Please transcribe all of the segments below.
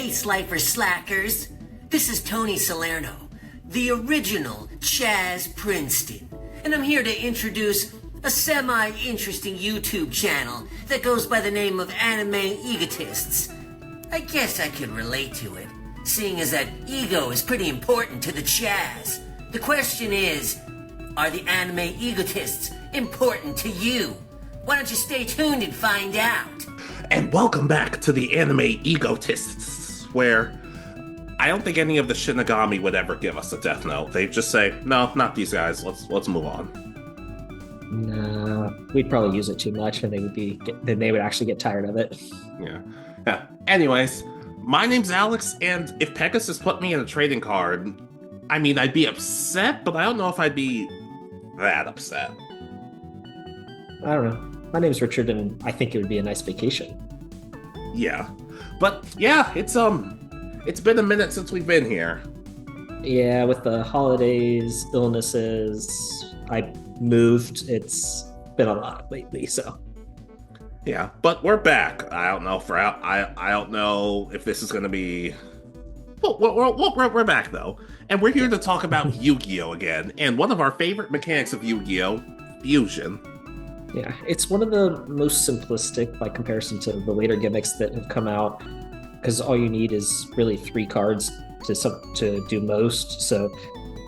face, lifer slackers. This is Tony Salerno, the original Chaz Princeton, and I'm here to introduce a semi-interesting YouTube channel that goes by the name of Anime Egotists. I guess I could relate to it, seeing as that ego is pretty important to the Chaz. The question is, are the Anime Egotists important to you? Why don't you stay tuned and find out? And welcome back to the Anime Egotists, where I don't think any of the Shinigami would ever give us a death note. They'd just say, no, not these guys, let's move on. Nah, we'd probably use it too much and then they would actually get tired of it. Yeah. Anyways, my name's Alex, and if Pegasus put me in a trading card, I mean, I'd be upset, but I don't know if I'd be that upset. I don't know. My name's Richard, and I think it would be a nice vacation. Yeah. But yeah, it's been a minute since we've been here. Yeah, with the holidays, illnesses, I moved. It's been a lot lately, so. Yeah, but we're back. I don't know I don't know if this is going to be. Well, we're back though, and we're here to talk about YuGiOh again, and one of our favorite mechanics of YuGiOh, Fusion. Yeah, it's one of the most simplistic by comparison to the later gimmicks that have come out, because all you need is really 3 cards to do most. So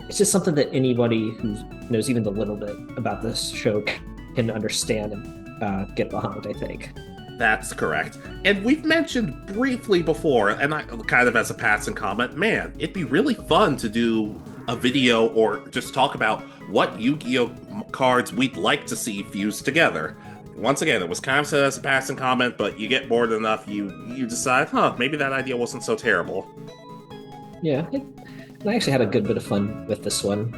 it's just something that anybody who knows even a little bit about this show can understand and get behind, I think. That's correct. And we've mentioned briefly before, and I kind of as a passing comment, man, it'd be really fun to do a video or just talk about what Yu-Gi-Oh cards we'd like to see fused together. Once again, it was kind of said as a passing comment, but you get bored enough, you decide, maybe that idea wasn't so terrible. Yeah, I actually had a good bit of fun with this one.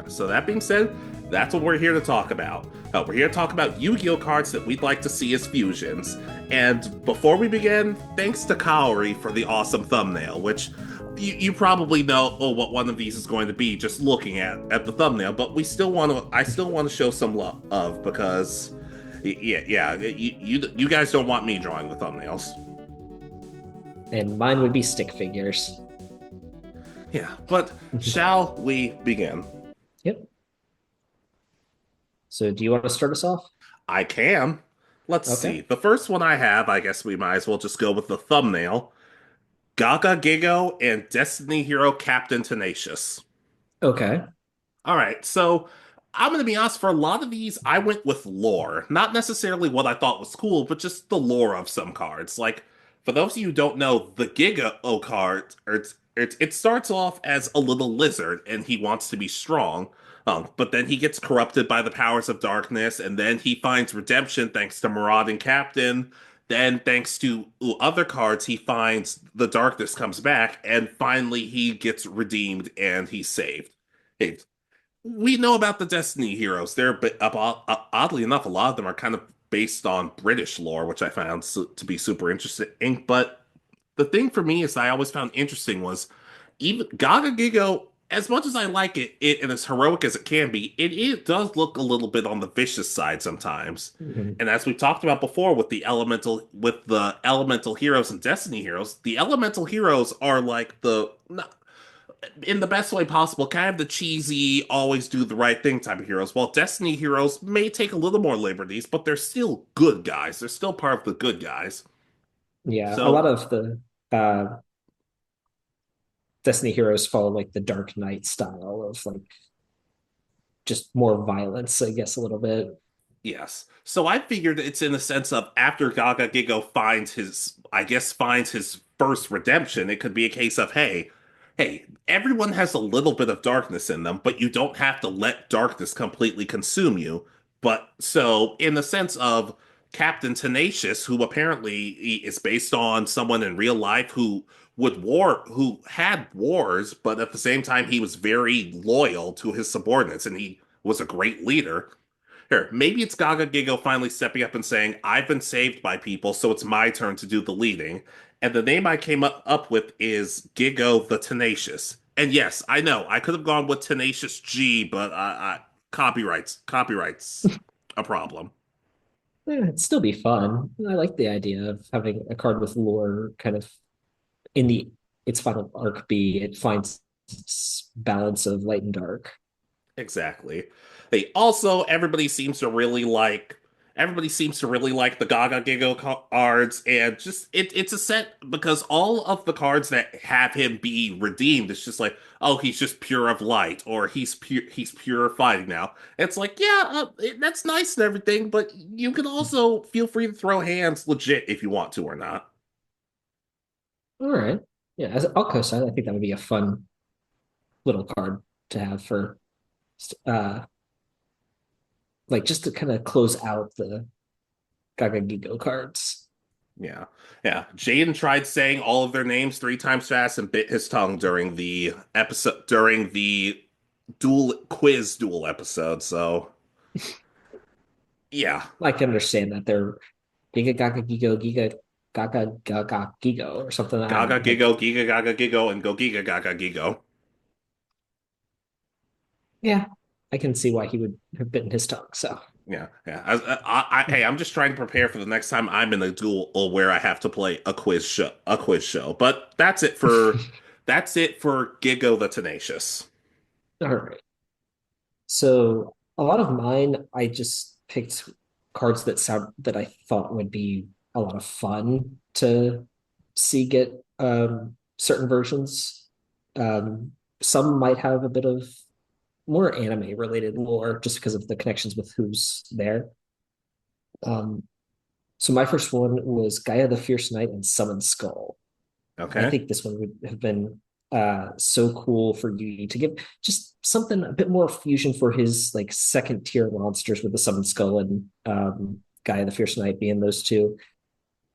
So that being said, that's what we're here to talk about. We're here to talk about Yu-Gi-Oh cards that we'd like to see as fusions. And before we begin, thanks to Kaori for the awesome thumbnail, which you probably know what one of these is going to be just looking at the thumbnail, but I still want to show some love because you guys don't want me drawing the thumbnails. And mine would be stick figures. Yeah, but shall we begin? Yep. So do you want to start us off? I can. Let's see. The first one I have, I guess we might as well just go with the thumbnail. Gagagigo and Destiny Hero Captain Tenacious. Okay. All right, so I'm going to be honest, for a lot of these, I went with lore. Not necessarily what I thought was cool, but just the lore of some cards. Like, for those of you who don't know, the Gigo card, it starts off as a little lizard, and he wants to be strong. But then he gets corrupted by the powers of darkness, and then he finds redemption thanks to Marauding Captain. Then, thanks to other cards, he finds the darkness comes back, and finally he gets redeemed and he's saved. Hey, we know about the Destiny heroes. They're oddly enough, a lot of them are kind of based on British lore, which I found to be super interesting. But the thing for me is that I always found interesting was even Gagagigo, as much as I like it and as heroic as it can be, it does look a little bit on the vicious side sometimes. Mm-hmm. And as we've talked about before with the elemental heroes and Destiny heroes, the elemental heroes are like in the best way possible, kind of the cheesy, always do the right thing type of heroes, while Destiny heroes may take a little more liberties, but they're still good guys. They're still part of the good guys. Yeah, So, a lot of the Destiny heroes follow like the Dark Knight style of like just more violence, I guess, a little bit. yes. So I figured it's in the sense of after Gagagigo finds his first redemption, it could be a case of, hey, everyone has a little bit of darkness in them, but you don't have to let darkness completely consume you. But so in the sense of Captain Tenacious, who apparently is based on someone in real life who had wars, but at the same time he was very loyal to his subordinates and he was a great leader. Here, maybe it's Gagagigo finally stepping up and saying, I've been saved by people, so it's my turn to do the leading. And the name I came up with is Gigo the Tenacious. And yes, I know, I could have gone with Tenacious G, but copyrights a problem. It'd still be fun. I like the idea of having a card with lore kind of in the its final arc be it finds its balance of light and dark. Exactly. They also everybody seems to really like the Gagagigo cards, and just it's a set because all of the cards that have him be redeemed, it's just like, oh, he's just pure of light, or he's pure fighting now. It's like, yeah, that's nice and everything, but you can also feel free to throw hands legit if you want to or not. All right. Yeah, I'll co-sign. I think that would be a fun little card to have for uh like just to kind of close out the Gagagigo cards. Yeah. Yeah. Jaden tried saying all of their names 3 times fast and bit his tongue during the duel episode. So yeah. I can understand that they're Giga Gagagigo, Giga Gagagigo or something Gaga like. Gigo, Giga Gaga Gigo, and Go Giga Gaga Gigo. Yeah, I can see why he would have bitten his tongue. So Yeah, yeah. Hey, I'm just trying to prepare for the next time I'm in a duel where I have to play a quiz show. But that's it for Gigo the Tenacious. all right. So a lot of mine, I just picked cards that I thought would be a lot of fun to see get certain versions. Some might have a bit of more anime related lore just because of the connections with who's there. Um, so my first one was Gaia the Fierce Knight and Summon Skull. I Okay. think this one would have been so cool for Yugi to give just something a bit more fusion for his like second tier monsters with the Summon Skull and Gaia the Fierce Knight being those two.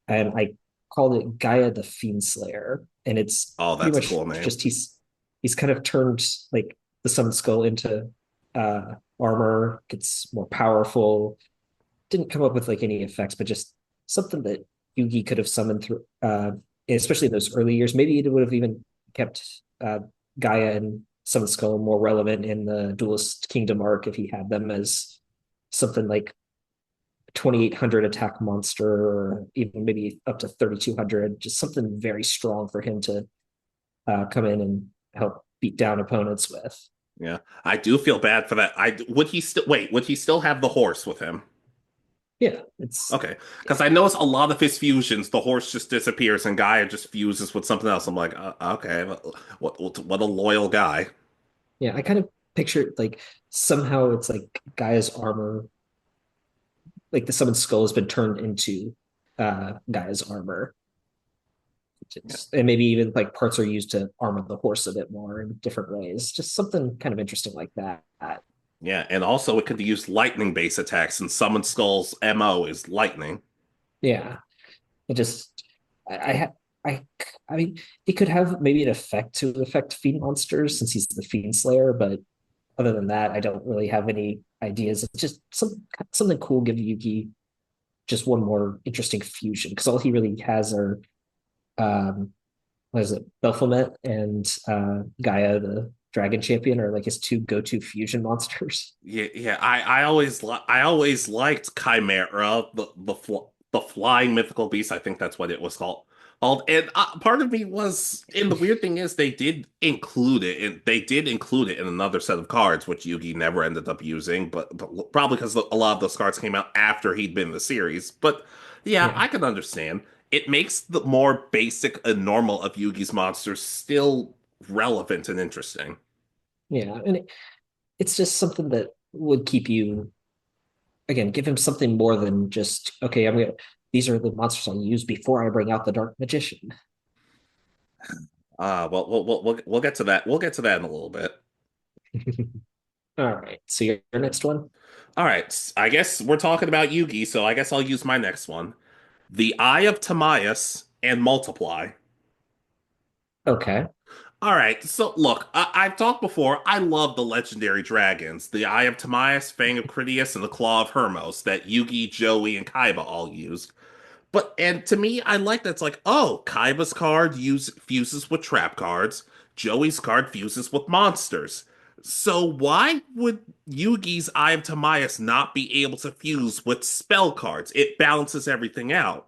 And I called it Gaia the Fiend Slayer. And it's Oh, pretty that's a much cool name. just he's kind of turned like the Summon Skull into armor, gets more powerful. Didn't come up with like any effects, but just something that Yugi could have summoned through especially in those early years. Maybe it would have even kept Gaia and Summon Skull more relevant in the Duelist Kingdom arc if he had them as something like 2,800 attack monster, or even maybe up to 3,200. Just something very strong for him to come in and help beat down opponents with. Yeah, I do feel bad for that. I would he still wait? Would he still have the horse with him? Yeah, it's Okay, because I notice a lot of his fusions, the horse just disappears and Gaia just fuses with something else. I'm like, okay, what a loyal guy. yeah. I kind of picture like somehow it's like Gaia's armor, like the summoned skull has been turned into Gaia's armor. Yeah, And maybe even like parts are used to armor the horse a bit more in different ways. Just something kind of interesting like that. yeah, and also it could use lightning base attacks, and Summon Skull's MO is lightning. Yeah, it just I I I mean it could have maybe an effect to affect fiend monsters since he's the fiend slayer, but other than that, I don't really have any ideas. It's just something cool. Give Yuki just one more interesting fusion because all he really has are what is it, Belphomet and Gaia the Dragon Champion are like his two go-to fusion monsters. Yeah, yeah. I always liked Chimera, the flying mythical beast. I think that's what it was called. And part of me was, and the weird thing is, they did include it in another set of cards, which Yugi never ended up using, but probably because a lot of those cards came out after he'd been in the series. But yeah, Yeah, I can understand. It makes the more basic and normal of Yugi's monsters still relevant and interesting. yeah, and it's just something that would keep you again. Give him something more than just okay. I'm gonna. These are the monsters I'll use before I bring out the Dark Magician. We'll get to that. We'll get to that in a little bit. All right. So your next one. All right. I guess we're talking about Yugi, so I guess I'll use my next one. The Eye of Timaeus and Multiply. Okay. All right. So look, I've talked before. I love the legendary dragons, the Eye of Timaeus, Fang of Critias, and the Claw of Hermos that Yugi, Joey, and Kaiba all used. But and to me, I like that's like, oh, Kaiba's card fuses with trap cards. Joey's card fuses with monsters. So why would Yugi's Eye of Timaeus not be able to fuse with spell cards? It balances everything out.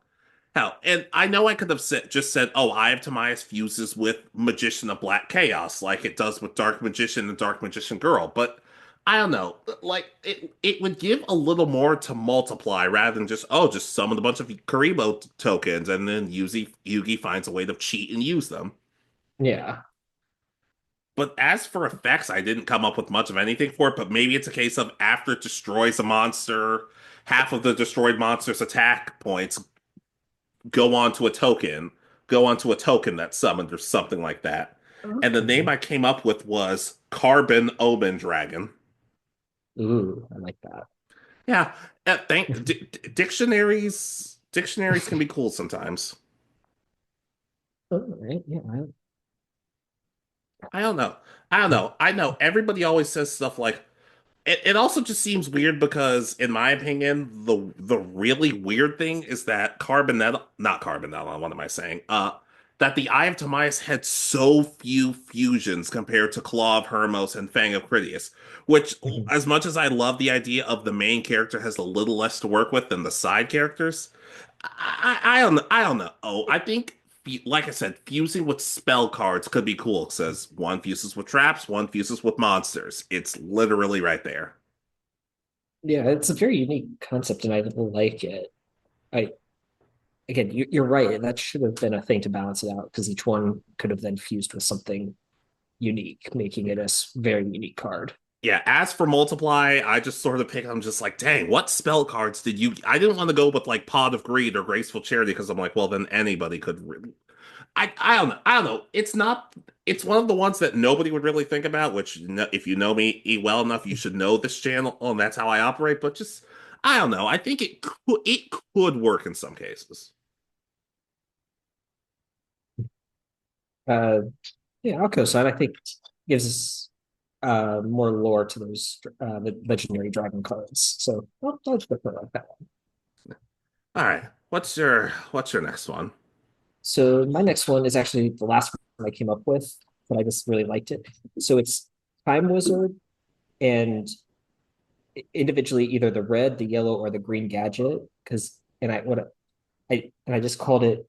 Hell, and I know I could have just said, "Oh, Eye of Timaeus fuses with Magician of Black Chaos, like it does with Dark Magician and Dark Magician Girl." But I don't know, like it would give a little more to multiply rather than just just summon a bunch of Karibo tokens and then Yugi finds a way to cheat and use them. Yeah. But as for effects, I didn't come up with much of anything for it. But maybe it's a case of after it destroys a monster, half of the destroyed monster's attack points go onto a token, go onto a token that's summoned or something like that. And the name Okay. I came up with was Carbon Omen Dragon. Ooh, I like that. Yeah, dictionaries can be cool sometimes. All right. Yeah. I don't know. I don't know. I know everybody always says stuff like it also just seems weird because, in my opinion, the really weird thing is that not Carbonella, what am I saying? That the Eye of Timaeus had so few fusions compared to Claw of Hermos and Fang of Critias, which, Mhm. as much as I love the idea of the main character has a little less to work with than the side characters, I don't know. Oh, I think, like I said, fusing with spell cards could be cool. It says one fuses with traps, one fuses with monsters. It's literally right there. Yeah, it's a very unique concept, and I like it. I again, you're right. That should have been a thing to balance it out because each one could have then fused with something unique, making it a very unique card. Yeah, as for multiply, I just sort of pick. I'm just like, dang, what spell cards did you? I didn't want to go with like Pot of Greed or Graceful Charity because I'm like, well, then anybody could. I don't know. I don't know. It's not. It's one of the ones that nobody would really think about. Which, if you know me well enough, you should know this channel. Oh, and that's how I operate. But just, I don't know. I think it could work in some cases. Uh, yeah, I'll co-sign. I think gives us more lore to those the legendary dragon cards. So I'll just prefer like that. All right. What's your next one? So my next one is actually the last one I came up with, but I just really liked it. So it's Time Wizard and individually either the red, the yellow, or the green gadget. Because I just called it.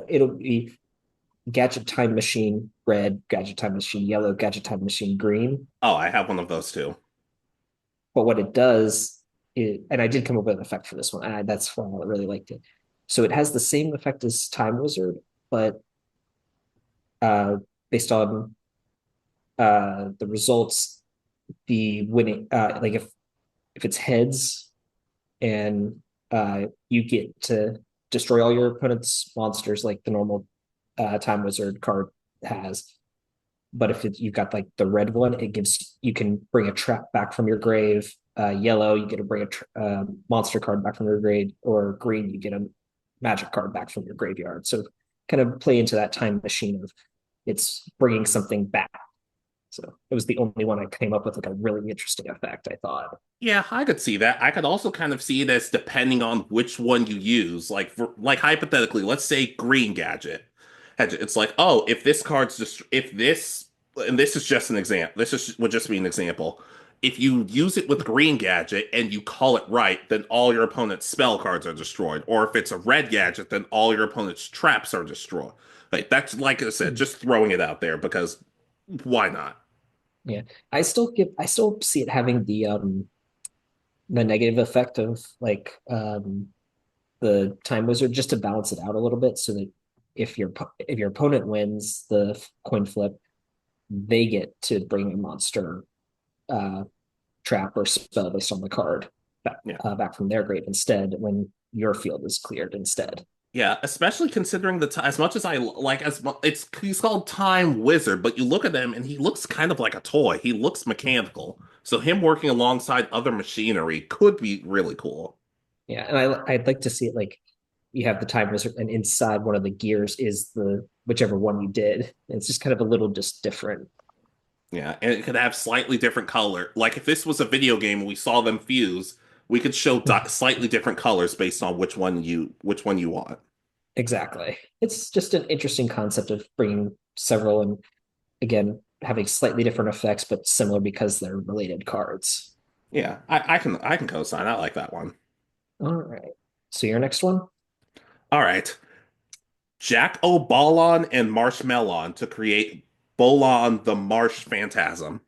It'll be Gadget Time Machine red, Gadget Time Machine yellow, Gadget Time Machine green. Oh, I have one of those too. But what it does is, and I did come up with an effect for this one. That's why I really liked it. So it has the same effect as Time Wizard, but uh, based on the results, the winning like if it's heads and you get to destroy all your opponent's monsters like the normal Time Wizard card has. But if you've got like the red one, it gives you can bring a trap back from your grave. Yellow, you get to bring a monster card back from your grave, or green, you get a magic card back from your graveyard. So kind of play into that time machine of it's bringing something back. So it was the only one I came up with like a really interesting effect, I thought. Yeah, I could see that. I could also kind of see it as depending on which one you use. Like hypothetically, let's say green gadget. It's like, oh, if this card's just if this and this is just an example. Would just be an example. If you use it with green gadget and you call it right, then all your opponent's spell cards are destroyed. Or if it's a red gadget, then all your opponent's traps are destroyed. Like that's like I said, just throwing it out there because why not? Yeah. I still see it having the negative effect of like the time wizard just to balance it out a little bit so that if your opponent wins the coin flip, they get to bring a monster uh trap or spell based on the card Yeah. back from their grave instead when your field is cleared instead. Yeah, especially considering as much as I like he's called Time Wizard, but you look at him and he looks kind of like a toy. He looks mechanical. So him working alongside other machinery could be really cool. Yeah, and I'd like to see it like you have the time wizard and inside one of the gears is the whichever one you did. And it's just kind of a little just different. Yeah, and it could have slightly different color. Like if this was a video game and we saw them fuse, we could show slightly different colors based on which one you want. Exactly. It's just an interesting concept of bringing several and again having slightly different effects but similar because they're related cards. Yeah, I can co-sign. I like that one. All right. So your next one? All right. Jack-o-Bolan and Marshmallon to create Bolan the Marsh Phantasm.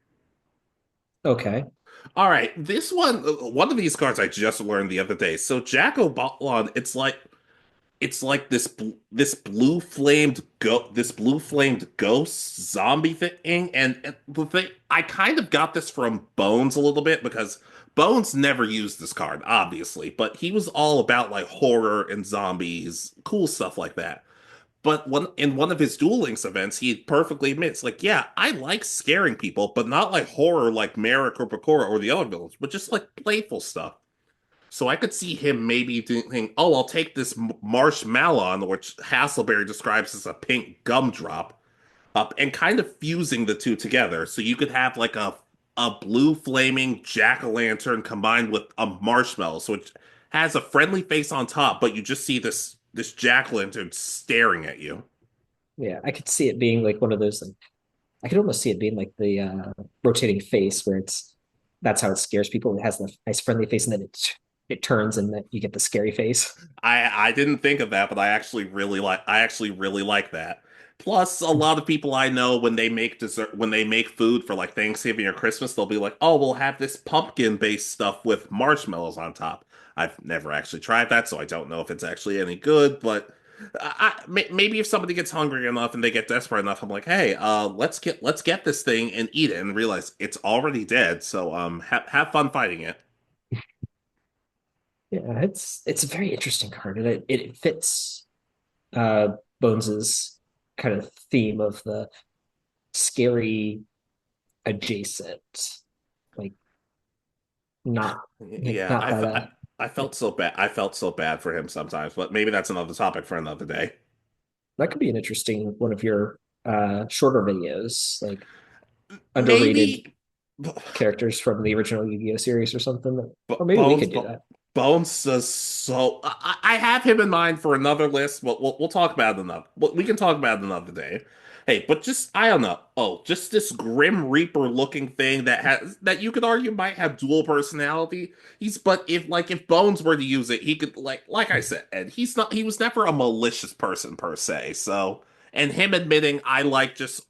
Okay. All right, this one of these cards I just learned the other day. So Jack-o-Bolan, it's like this blue flamed ghost zombie thing, and the thing I kind of got this from Bones a little bit because Bones never used this card, obviously, but he was all about like horror and zombies, cool stuff like that. But in one of his Duel Links events, he perfectly admits, like, yeah, I like scaring people, but not like horror like Merrick or Bakura or the other villains, but just like playful stuff. So I could see him maybe doing, oh, I'll take this Marshmallon, which Hasselberry describes as a pink gumdrop, up and kind of fusing the two together. So you could have like a blue flaming jack-o'-lantern combined with a marshmallow. So it has a friendly face on top, but you just see this jack-o'-lantern staring at you. Yeah, I could see it being like one of those like I could almost see it being like the rotating face where it's that's how it scares people. It has the nice friendly face and then it turns and then you get the scary face. I didn't think of that, but I actually really like that. Plus, a lot of people I know when they make food for like Thanksgiving or Christmas, they'll be like, "Oh, we'll have this pumpkin-based stuff with marshmallows on top." I've never actually tried that, so I don't know if it's actually any good, but maybe if somebody gets hungry enough and they get desperate enough, I'm like, "Hey, let's get this thing and eat it," and realize it's already dead. So have fun fighting it. Yeah, it's a very interesting card and it fits uh Bones's kind of theme of the scary adjacent, like not Yeah, not by that. I felt so bad. I felt so bad for him sometimes, but maybe that's another topic for another day. That could be an interesting one of your shorter videos, like underrated Maybe characters from the original Yu-Gi-Oh series or something. B Or maybe we Bones could do Bo that. Bones does so. I have him in mind for another list, but we'll talk about it another. We can talk about it another day. Hey, but just I don't know. Oh, just this Grim Reaper looking thing that you could argue might have dual personality. But if Bones were to use it, he could like I said, and he was never a malicious person per se. So and him admitting I like just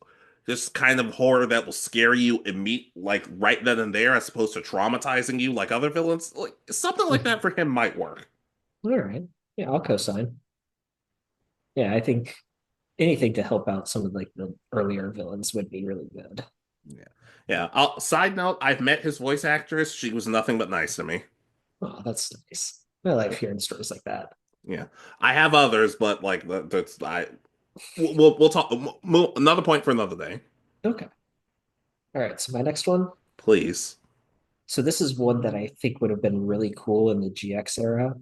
this kind of horror that will scare you like right then and there, as opposed to traumatizing you like other villains. Like something like that for him might work. All right. Yeah, I'll co-sign. Yeah, I think anything to help out some of like the earlier villains would be really good. Yeah, yeah. Side note: I've met his voice actress. She was nothing but nice to me. Oh, that's nice. I like hearing stories like that. Yeah, I have others, but like that's I. We'll talk. Another point for another day, Okay. All right. So my next one. please. So this is one that I think would have been really cool in the GX era.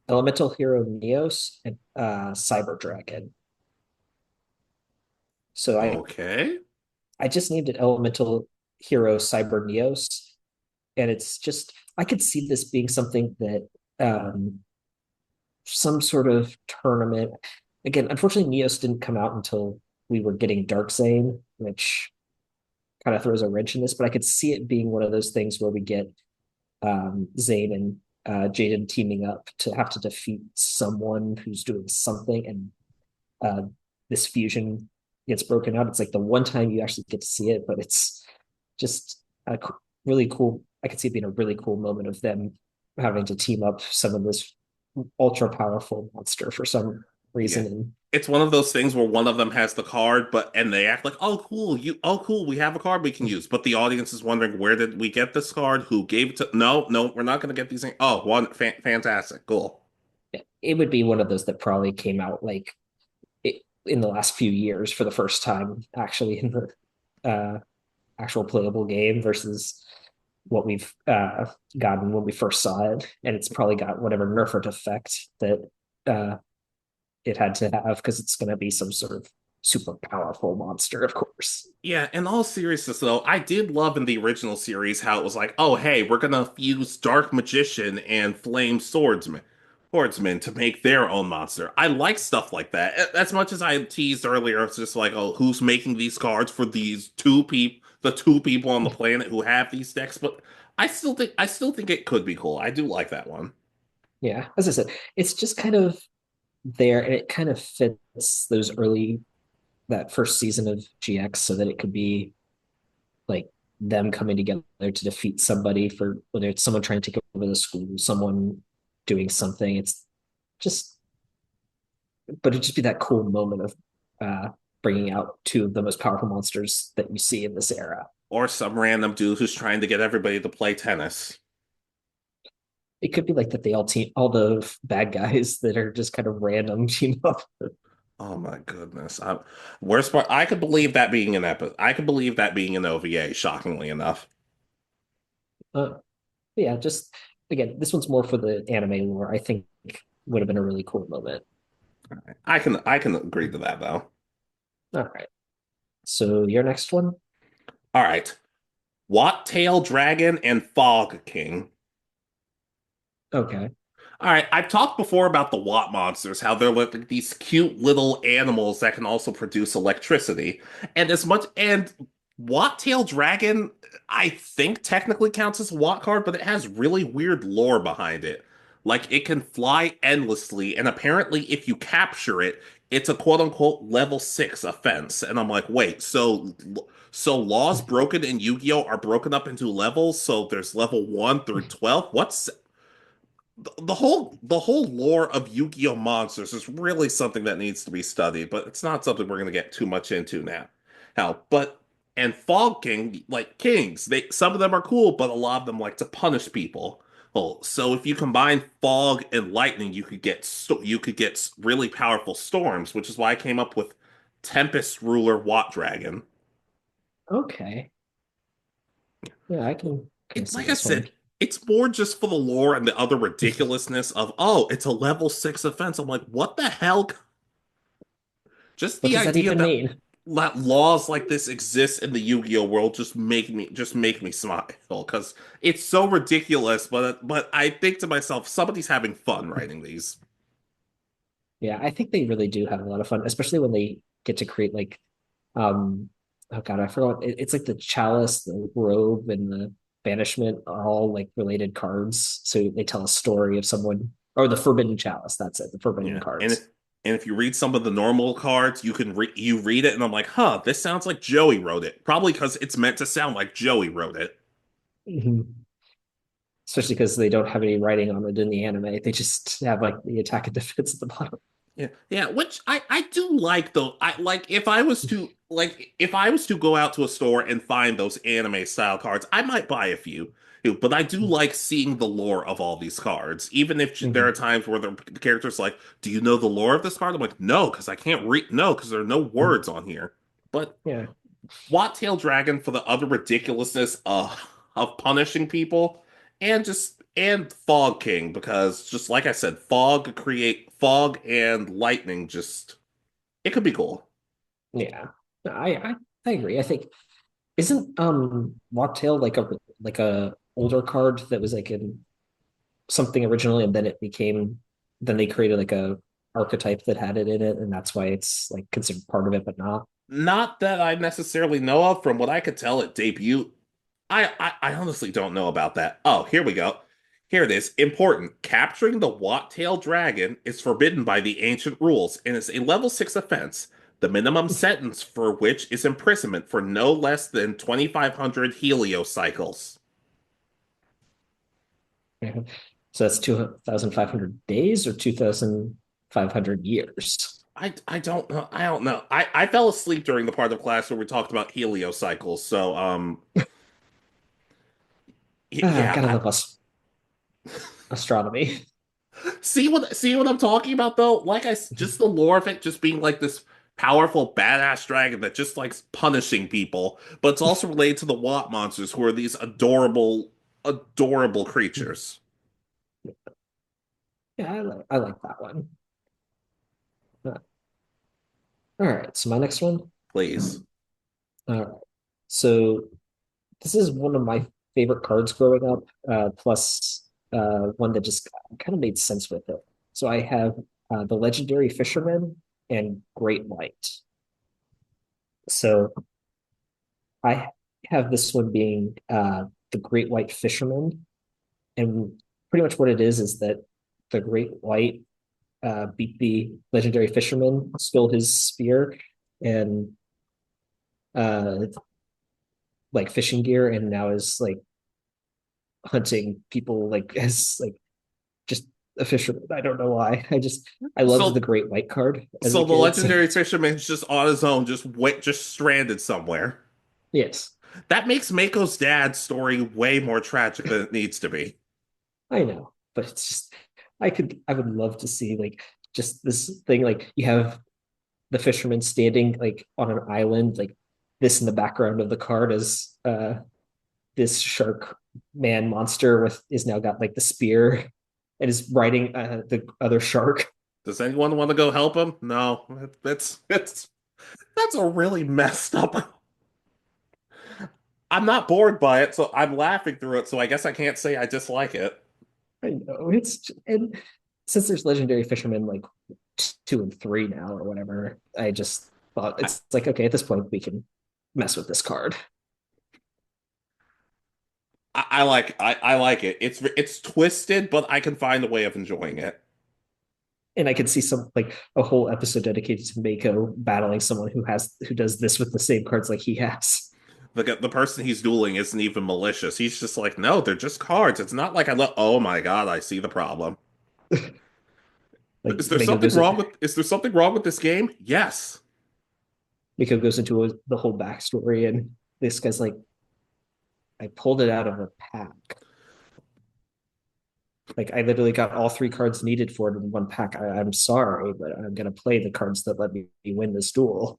Elemental Hero Neos and Cyber Dragon. So Okay. I just named it Elemental Hero Cyber Neos, and it's just I could see this being something that some sort of tournament. Again, unfortunately, Neos didn't come out until we were getting Dark Zane, which kind of throws a wrench in this. But I could see it being one of those things where we get Zane and Jaden teaming up to have to defeat someone who's doing something, and this fusion gets broken out. It's like the one time you actually get to see it, but it's just a really cool. I could see it being a really cool moment of them having to team up some of this ultra powerful monster for some Yeah. reason. And It's one of those things where one of them has the card, and they act like, "Oh, cool, oh, cool, we have a card we can use." But the audience is wondering, where did we get this card? Who gave it to? No, no, we're not going to get these things. Oh, fantastic, cool. it would be one of those that probably came out like in the last few years for the first time, actually in the actual playable game versus what we've gotten when we first saw it, and it's probably got whatever nerfed effect that uh, it had to have because it's going to be some sort of super powerful monster, of course. Yeah, in all seriousness, though, I did love in the original series how it was like, "Oh, hey, we're gonna fuse Dark Magician and Flame Swordsman to make their own monster." I like stuff like that. As much as I teased earlier, it's just like, "Oh, who's making these cards for these the two people on the planet who have these decks?" But I still think it could be cool. I do like that one. Yeah, as I said, it's just kind of there, and it kind of fits those early that first season of GX, so that it could be like them coming together to defeat somebody, for whether it's someone trying to take over the school, someone doing something. It's just, but it'd just be that cool moment of uh, bringing out two of the most powerful monsters that you see in this era. Or some random dude who's trying to get everybody to play tennis. It could be like that they all the bad guys that are just kind of random team up. Oh my goodness. Worst part, I could believe that being an episode. I could believe that being an OVA, shockingly enough. Uh, yeah, just again, this one's more for the anime lore. I think would have been a really cool moment. I can agree to that though. All right. So your next one? All right. Wattaildragon and Fog King. Okay. All right, I've talked before about the Watt monsters, how they're like these cute little animals that can also produce electricity. And Wattaildragon, I think technically counts as a Watt card, but it has really weird lore behind it. Like it can fly endlessly, and apparently if you capture it, it's a quote unquote level 6 offense. And I'm like, wait, so laws broken in Yu-Gi-Oh are broken up into levels, so there's level 1 through 12? What's the whole lore of Yu-Gi-Oh monsters is really something that needs to be studied, but it's not something we're going to get too much into now. And Fog King, like kings, they some of them are cool, but a lot of them like to punish people. Well, so if you combine fog and lightning, you could get really powerful storms, which is why I came up with Tempest Ruler WattDragon. Okay. Yeah, I can It's see like I this one. said, it's more just for the lore and the other ridiculousness of, oh, it's a level 6 offense. I'm like, what the hell? Just What the does that idea even that mean? laws like this exist in the Yu-Gi-Oh world just make me smile because it's so ridiculous. But I think to myself, somebody's having fun writing these. Yeah, I think they really do have a lot of fun, especially when they get to create like um oh god, I forgot it's like the chalice, the robe, and the banishment are all like related cards. So they tell a story of someone, or the forbidden chalice, that's it, the forbidden Yeah, and cards. if you read some of the normal cards, you read it, and I'm like, huh, this sounds like Joey wrote it. Probably because it's meant to sound like Joey wrote it. Mhm. Especially because they don't have any writing on it in the anime. They just have like the attack and defense at the bottom. Yeah, yeah, which I do like though. I like if I was to go out to a store and find those anime style cards, I might buy a few. But I do like seeing the lore of all these cards, even if there are Mhm. times where the character's like, "Do you know the lore of this card?" I'm like, "No, because I can't read. No, because there are no words on here." But Yeah. Wattaildragon for the other ridiculousness of punishing people, and Fog King because just like I said, fog and lightning. Just it could be cool. Yeah. I agree. I think isn't Mocktail like a older card that was like in something originally, and then it became, then they created like a archetype that had it in it, and that's why it's like considered part of it, but not. Not that I necessarily know of. From what I could tell, it debuted. I honestly don't know about that. Oh, here we go. Here it is. Important. Capturing the Wattaildragon is forbidden by the ancient rules and is a level 6 offense. The minimum sentence for which is imprisonment for no less than 2,500 helio cycles. Yeah. So that's 2,500 days or 2,500 years. I don't know. I don't know. I fell asleep during the part of class where we talked about helio cycles. So Ah, yeah, gotta love us astronomy. see what I'm talking about though? Just the lore of it just being like this powerful badass dragon that just likes punishing people, but it's also related to the Watt monsters who are these adorable creatures. Yeah, I like that one. All right, so my next one. Please. All right. So this is one of my favorite cards growing up, plus one that just kind of made sense with it. So I have the legendary Fisherman and Great White. So I have this one being the Great White Fisherman, and pretty much what it is that the Great White beat the legendary fisherman, stole his spear and uh like fishing gear, and now is like hunting people like as like just a fisherman. I don't know why. I loved the So Great White card as a so the kid. So legendary fisherman's just on his own, just stranded somewhere. yes, That makes Mako's dad's story way more tragic than it needs to be. I know, but it's just I would love to see like just this thing like you have the fisherman standing like on an island like this in the background of the card as this shark man monster with is now got like the spear and is riding the other shark. Does anyone want to go help him? No. It's that's a really messed up. I'm not bored by it, so I'm laughing through it, so I guess I can't say I dislike it. I know and since there's legendary fishermen like 2 and 3 now or whatever, I just thought I, it's like okay at this point we can mess with this card. I like it. It's twisted, but I can find a way of enjoying it. And I could see some like a whole episode dedicated to Mako battling someone who does this with the same cards like he has. The person he's dueling isn't even malicious. He's just like, no, they're just cards. It's not like I look. Oh my god, I see the problem. Like Is there something wrong with this game? Yes. Mako goes into the whole backstory, and this guy's like, I pulled it out of a pack. Like I literally got all 3 cards needed for it in one pack. I'm sorry, but I'm gonna play the cards that let me win this duel.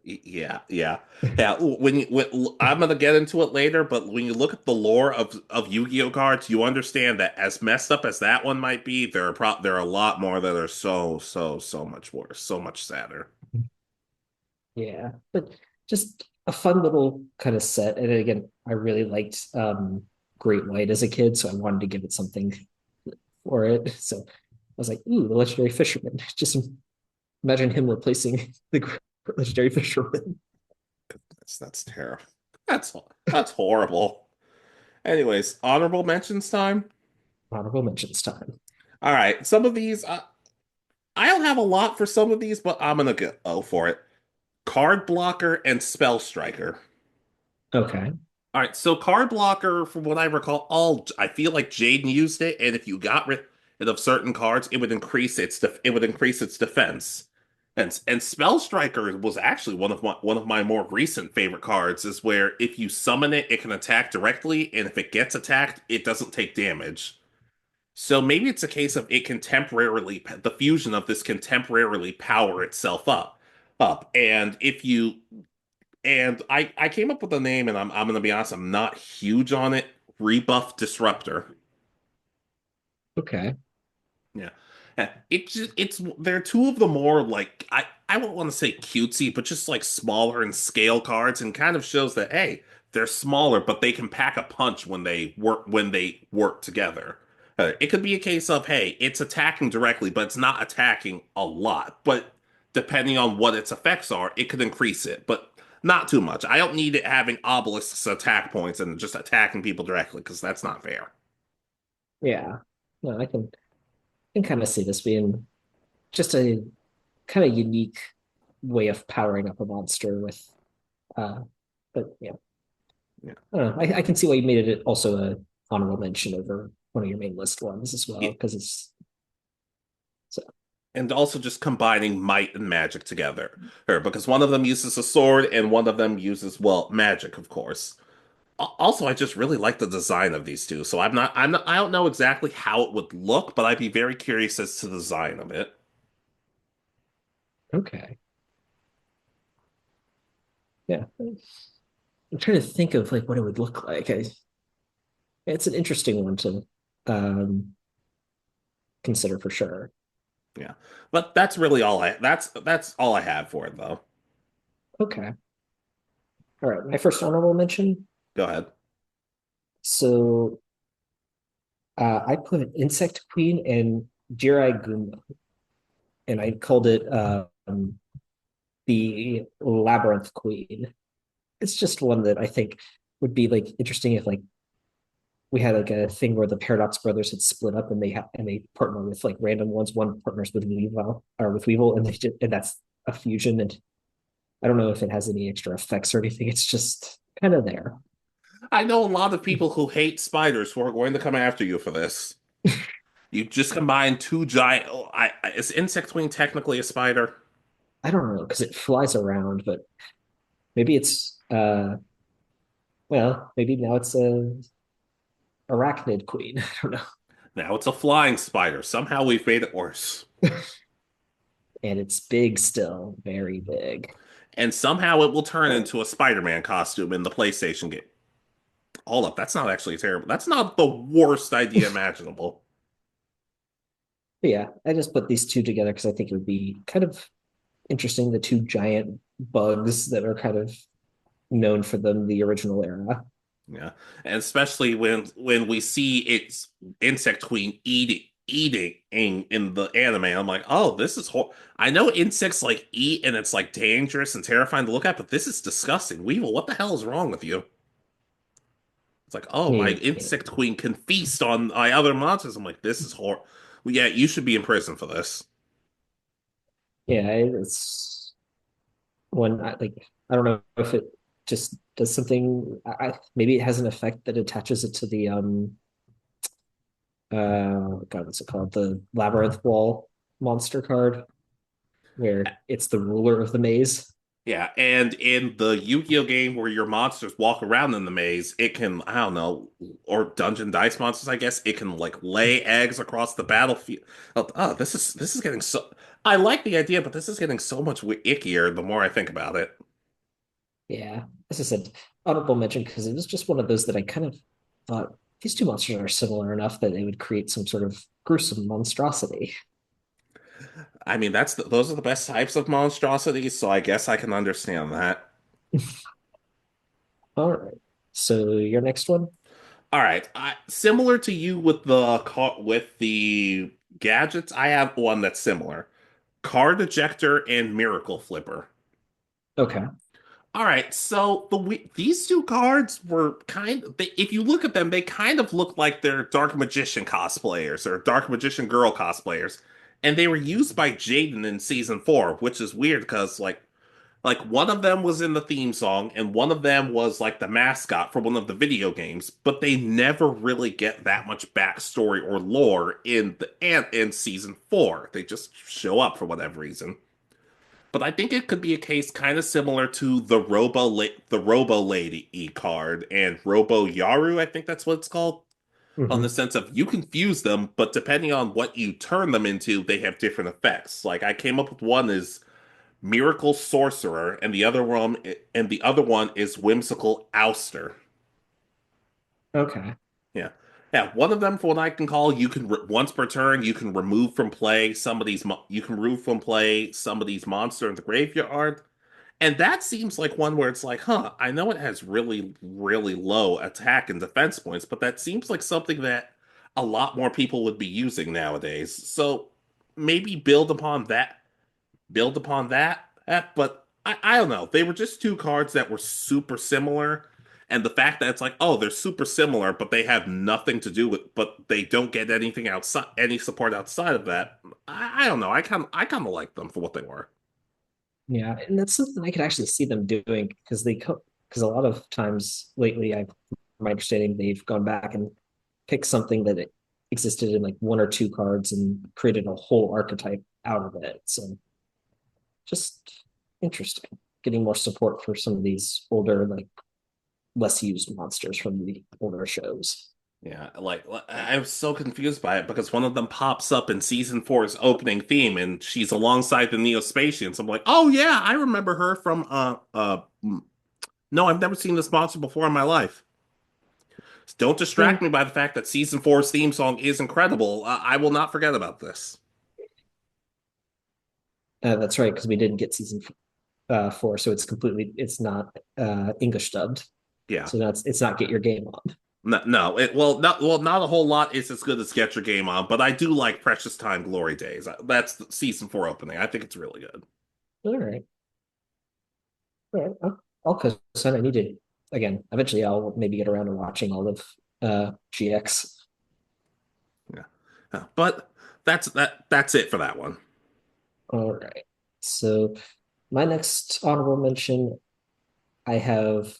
Yeah. I'm gonna get into it later, but when you look at the lore of Yu-Gi-Oh cards, you understand that as messed up as that one might be, there are a lot more that are so much worse, so much sadder. Yeah, but just a fun little kind of set. And again, I really liked Great White as a kid, so I wanted to give it something for it. So I was like, ooh, the legendary fisherman. Just imagine him replacing the legendary fisherman. That's terrible. That's horrible. Anyways, honorable mentions time. Honorable mentions time. All right, some of these I don't have a lot for some of these, but I'm gonna go for it. Card blocker and spell striker. Okay. All right, so card blocker, from what I recall, all I feel like Jaden used it, and if you got rid of certain cards, it would increase its defense. And spell striker was actually one of my more recent favorite cards. Is where if you summon it, it can attack directly, and if it gets attacked, it doesn't take damage. So maybe it's a case of the fusion of this can temporarily power itself up. I came up with a name, and I'm gonna be honest, I'm not huge on it. Rebuff Disruptor. Okay. Yeah. It's they're two of the more like I won't want to say cutesy, but just like smaller in scale cards, and kind of shows that hey, they're smaller, but they can pack a punch when they work together. It could be a case of hey, it's attacking directly, but it's not attacking a lot. But depending on what its effects are, it could increase it, but not too much. I don't need it having obelisks attack points and just attacking people directly because that's not fair. Yeah. No, I can kind of see this being just a kind of unique way of powering up a monster with uh but yeah. Yeah. I don't know. I can see why you made it also a honorable mention over one of your main list ones as well, Yeah. because it's so And also just combining might and magic together. Because one of them uses a sword and one of them uses, well, magic, of course. Also, I just really like the design of these two. So I don't know exactly how it would look, but I'd be very curious as to the design of it. okay. Yeah. I'm trying to think of like what it would look like. It's an interesting one to um consider for sure. Yeah. But that's really that's all I have for it though. Okay. All right. My first honorable mention. Go ahead. So I put Insect Queen and Jirai Gumo, and I called it the Labyrinth Queen. It's just one that I think would be like interesting if like we had like a thing where the Paradox brothers had split up and they partner with like random ones. One partners with Weevil, and and that's a fusion. And I don't know if it has any extra effects or anything. It's just kind of there. I know a lot of people who hate spiders who are going to come after you for this. You just combine two giant. Is Insect Queen technically a spider? I don't know because it flies around, but maybe it's well, maybe now it's a arachnid queen. I don't know. Now it's a flying spider. Somehow we've made it worse. And it's big still, very big. And somehow it will turn into a Spider-Man costume in the PlayStation game. Hold up, that's not actually terrible. That's not the worst idea imaginable. But yeah, I just put these two together because I think it would be kind of interesting. The two giant bugs that are kind of known for them the original era. Yeah, and especially when we see its insect queen eating in the anime, I'm like, oh, this is I know insects like eat and it's like dangerous and terrifying to look at, but this is disgusting. Weevil, what the hell is wrong with you? It's like, oh, my Yeah, insect queen can feast on my other monsters. I'm like, this is horrible. Well, yeah, you should be in prison for this. yeah, it's one I like. I don't know if it just does something. Maybe it has an effect that attaches it to the God, what's it called? The Labyrinth Wall monster card, where it's the ruler of the maze. Yeah, and in the Yu-Gi-Oh game where your monsters walk around in the maze, it can, I don't know, or Dungeon Dice monsters, I guess, it can like lay eggs across the battlefield. Oh, this is getting so. I like the idea, but this is getting so much ickier the more I think about it. Yeah, as I said, honorable mention because it was just one of those that I kind of thought these two monsters are similar enough that they would create some sort of gruesome monstrosity. I mean, those are the best types of monstrosities, so I guess I can understand that. All right. So your next one? All right, similar to you with the gadgets, I have one that's similar. Card Ejector and Miracle Flipper. Okay. All right, so these two cards were if you look at them, they kind of look like they're Dark Magician cosplayers or Dark Magician girl cosplayers, and they were used by Jaden in season 4, which is weird because like one of them was in the theme song and one of them was like the mascot for one of the video games, but they never really get that much backstory or lore in season 4. They just show up for whatever reason. But I think it could be a case kind of similar to the Robo Lady E card and Robo Yaru, I think that's what it's called. On the Hmm. sense of you can fuse them, but depending on what you turn them into, they have different effects. Like I came up with one is Miracle Sorcerer, and the other one is Whimsical Ouster. Okay. Yeah. Yeah, one of them, for what I can call, once per turn, you can remove from play you can remove from play somebody's monster in the graveyard. And that seems like one where it's like, huh, I know it has really, really low attack and defense points, but that seems like something that a lot more people would be using nowadays. So maybe build upon that. But I don't know. They were just two cards that were super similar. And the fact that it's like, oh, they're super similar, but they have nothing to do but they don't get anything outside, any support outside of that. I don't know. I kind of like them for what they were. Yeah, and that's something I could actually see them doing because a lot of times lately, from my understanding, they've gone back and picked something that it existed in like one or two cards and created a whole archetype out of it. So just interesting, getting more support for some of these older, like less used monsters from the older shows. Yeah, like I was so confused by it because one of them pops up in season 4's opening theme, and she's alongside the Neospatians. I'm like, oh yeah, I remember her from no, I've never seen this monster before in my life. Don't Yeah, distract me by the fact that season 4's theme song is incredible. I will not forget about this. that's right, because we didn't get season four, so it's not English dubbed. Yeah, So that's it's not get your game on. no, no, not a whole lot is as good as Get Your Game On, but I do like Precious Time Glory Days. That's the season 4 opening. I think it's really good. All right. All right. I'll co-sign. I need to again. Eventually, I'll maybe get around to watching all of GX. Yeah. But that's it for that one. All right. So my next honorable mention, I have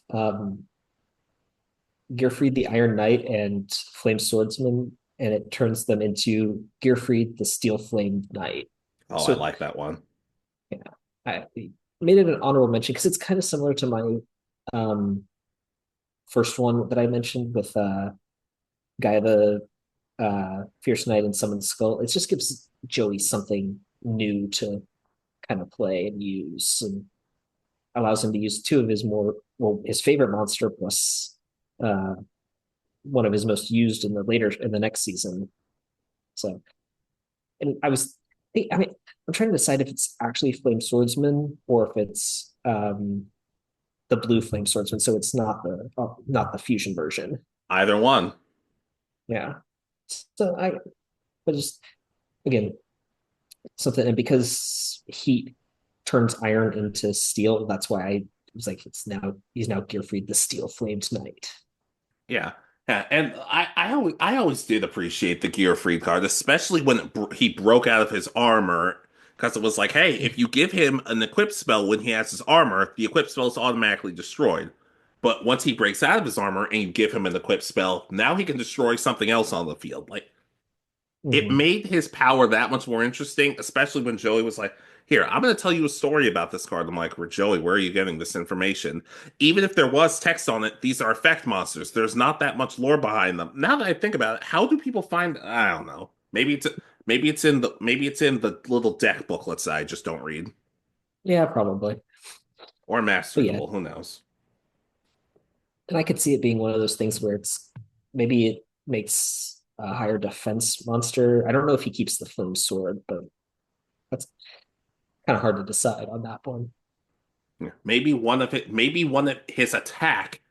Gearfried the Iron Knight and Flame Swordsman, and it turns them into Gearfried the Steel Flame Knight. Oh, I So like that one. yeah, I made it an honorable mention because it's kind of similar to my um, first one that I mentioned with Gaia the Fierce Knight and Summon Skull. It just gives Joey something new to kind of play and use, and allows him to use two of his more well his favorite monster plus uh, one of his most used in the next season. So, and I mean, I'm trying to decide if it's actually Flame Swordsman or if it's the blue Flame Swordsman. So it's not the fusion version. Either one. Yeah. So but just again, something, and because heat turns iron into steel, that's why I was like, he's now Gearfried the Steel Flamed Knight. Yeah. Yeah, and I always did appreciate the Gearfried card, especially when he broke out of his armor, because it was like, hey, if you give him an equip spell when he has his armor, the equip spell is automatically destroyed. But once he breaks out of his armor and you give him an equip spell, now he can destroy something else on the field. Like it Mm-hmm. made his power that much more interesting, especially when Joey was like, "Here, I'm going to tell you a story about this card." I'm like, "Well, Joey, where are you getting this information?" Even if there was text on it, these are effect monsters. There's not that much lore behind them. Now that I think about it, how do people find? I don't know. Maybe it's in the little deck booklets that I just don't read, Yeah, probably. or Master But yeah, Duel. Who knows? and I could see it being one of those things where maybe it makes a higher defense monster. I don't know if he keeps the flame sword, but that's kind of hard to decide on that one. Yeah. Maybe one of his attack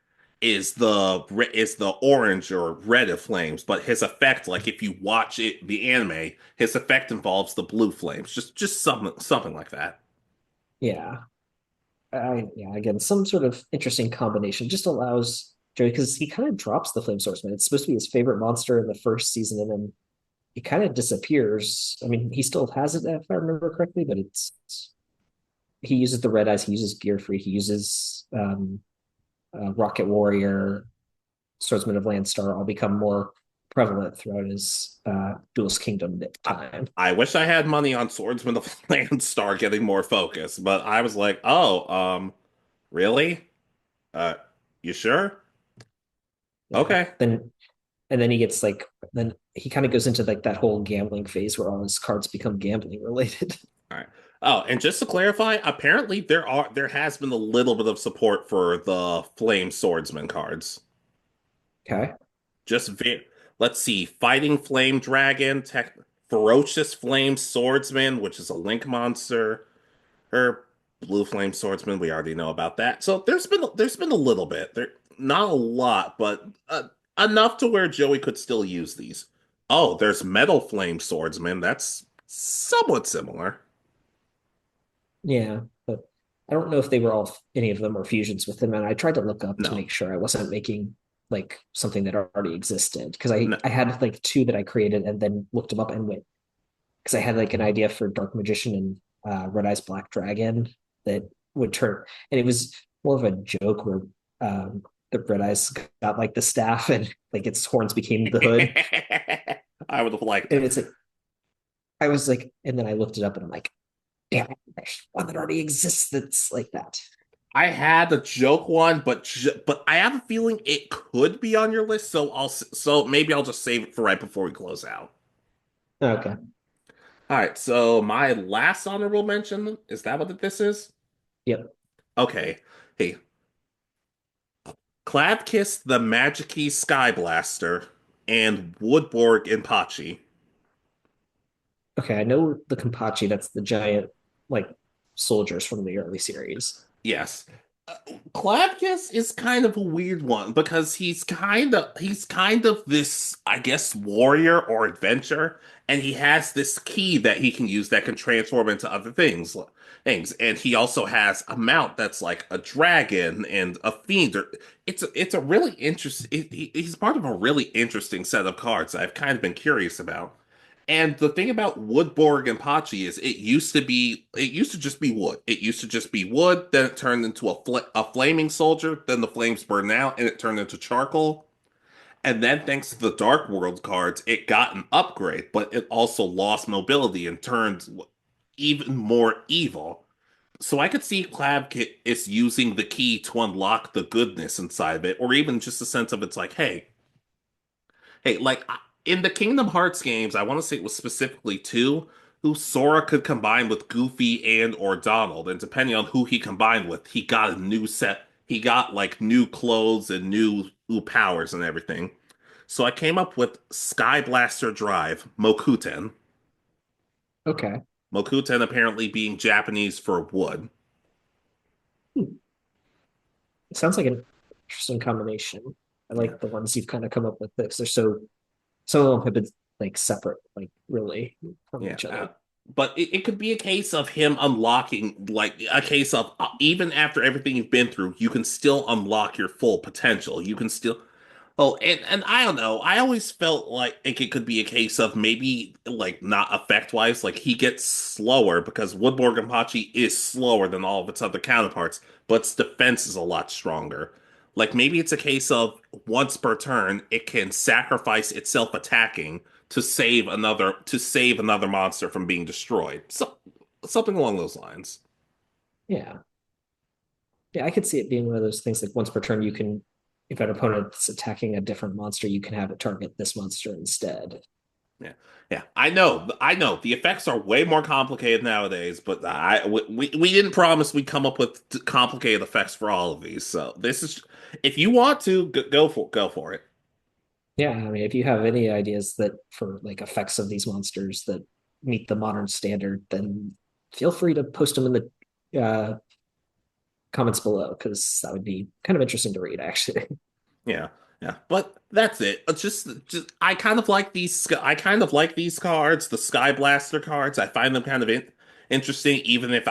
is the orange or red of flames, but his effect, like if you watch the anime, his effect involves the blue flames. Just something like that. Yeah. Yeah, again, some sort of interesting combination just allows Joey, because he kind of drops the flame swordsman. It's supposed to be his favorite monster in the first season, and then it kind of disappears. I mean, he still has it if I remember correctly, but it's he uses the red eyes, he uses Gearfried, he uses Rocket Warrior, Swordsman of Landstar, all become more prevalent throughout his Duelist Kingdom I, time. I wish I had money on Swordsman of Landstar getting more focus, but I was like, oh, really? Uh, you sure? Yeah. Okay. Then he gets like then he kind of goes into like that whole gambling phase where all his cards become gambling related. All right. Oh, and just to clarify, apparently there has been a little bit of support for the Flame Swordsman cards. Okay. Just let's see, Fighting Flame Dragon, Ferocious Flame Swordsman, which is a Link monster, or Blue Flame Swordsman. We already know about that. So there's been a little bit there, not a lot, but enough to where Joey could still use these. Oh, there's Metal Flame Swordsman. That's somewhat similar. Yeah, but I don't know if they were all any of them were fusions with him, and I tried to look up to No, make sure I wasn't making like something that already existed because I no. I had like two that I created and then looked them up and went because I had like an idea for Dark Magician and Red Eyes Black Dragon that would turn, and it was more of a joke where the Red Eyes got like the staff and like its horns became the hood, I would have liked and it. it's like I was like, and then I looked it up and I'm like, damn it, there's one that already exists that's like that. I had a joke one, but I have a feeling it could be on your list, so maybe I'll just save it for right before we close out. Okay. All right, so my last honorable mention, is that what this is? Yep. Okay. Hey, Clavkiys the Magikey Sky Blaster and Woodborg Impachi. Okay. I know the Kampachi, that's the giant like soldiers from the early series. Yes. Clavkiys is kind of a weird one because he's kind of this, I guess, warrior or adventurer, and he has this key that he can use that can transform into other things, and he also has a mount that's like a dragon and a fiend. It's a really interesting. He's part of a really interesting set of cards that I've kind of been curious about. And the thing about Woodborg and Pachi is it used to just be wood. It used to just be wood, then it turned into a flaming soldier, then the flames burned out and it turned into charcoal. And then thanks to the Dark World cards, it got an upgrade, but it also lost mobility and turned even more evil. So I could see Clavkiys is using the key to unlock the goodness inside of it, or even just a sense of it's like, hey, like in the Kingdom Hearts games, I want to say it was specifically two, who Sora could combine with Goofy and or Donald, and depending on who he combined with, he got a new set. He got like new clothes and new powers and everything. So I came up with Sky Blaster Drive, Mokuten. Okay. Mokuten apparently being Japanese for wood. Hmm. Sounds like an interesting combination. I Yeah. like the ones you've kind of come up with because they're so some of them have been like separate, like really from Yeah. each other. But it could be a case of him unlocking, like a case of even after everything you've been through, you can still unlock your full potential. You can still. Oh, and I don't know. I always felt like it could be a case of maybe like not effect wise, like he gets slower because Woodborg Pachi is slower than all of its other counterparts, but its defense is a lot stronger. Like maybe it's a case of once per turn, it can sacrifice itself attacking to save another monster from being destroyed. So something along those lines. Yeah. Yeah, I could see it being one of those things like once per turn you can if an opponent's attacking a different monster, you can have it target this monster instead. Yeah, yeah. I know. The effects are way more complicated nowadays, but we didn't promise we'd come up with complicated effects for all of these. So this is, if you want to go for it. Yeah, I mean if you have any ideas that for like effects of these monsters that meet the modern standard, then feel free to post them in the comments below because that would be kind of interesting to read actually. Yeah, yeah. But that's it. Just I kind of like I kind of like these cards, the Sky Blaster cards. I find them kind of interesting, even if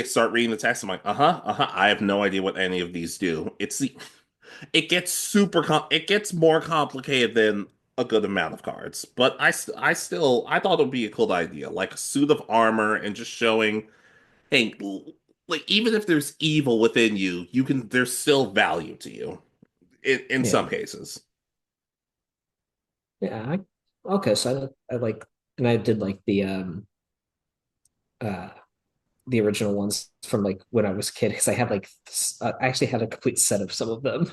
start reading the text. I'm like, uh-huh, uh-huh. I have no idea what any of these do. It gets more complicated than a good amount of cards. But I thought it would be a cool idea, like a suit of armor and just showing, hey, like even if there's evil within you, there's still value to you in Yeah. some cases. Yeah. Okay, so I like and I did like uh the original ones from like when I was a kid because I had like I actually had a complete set of some of them.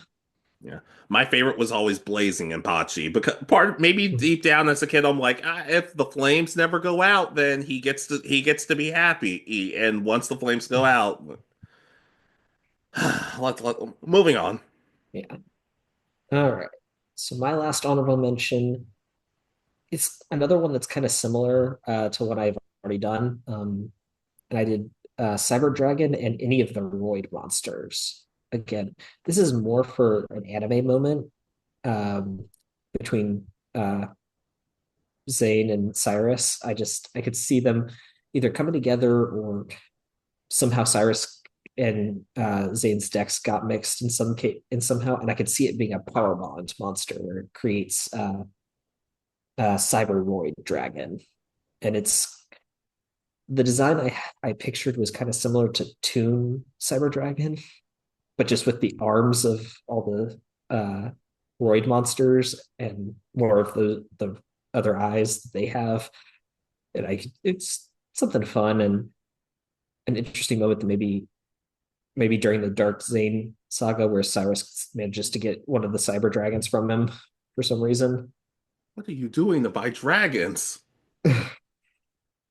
Yeah. My favorite was always Blazing and Pachi because maybe deep down as a kid I'm like, if the flames never go out, then he gets to be happy. And once the flames go out, moving on. Yeah. All right. So my last honorable mention is another one that's kind of similar to what I've already done. And I did Cyber Dragon and any of the Roid monsters. Again, this is more for an anime moment um, between Zane and Cyrus. I could see them either coming together or somehow Cyrus and Zane's decks got mixed in some case in somehow, and I could see it being a power bond monster where it creates Cyber Roid Dragon, and it's the design I pictured was kind of similar to Toon Cyber Dragon, but just with the arms of all the Roid monsters and more of the other eyes they have. And it's something fun and an interesting moment that maybe during the Dark Zane saga where Cyrus manages to get one of the cyber dragons from him for some reason. What are you doing to buy dragons?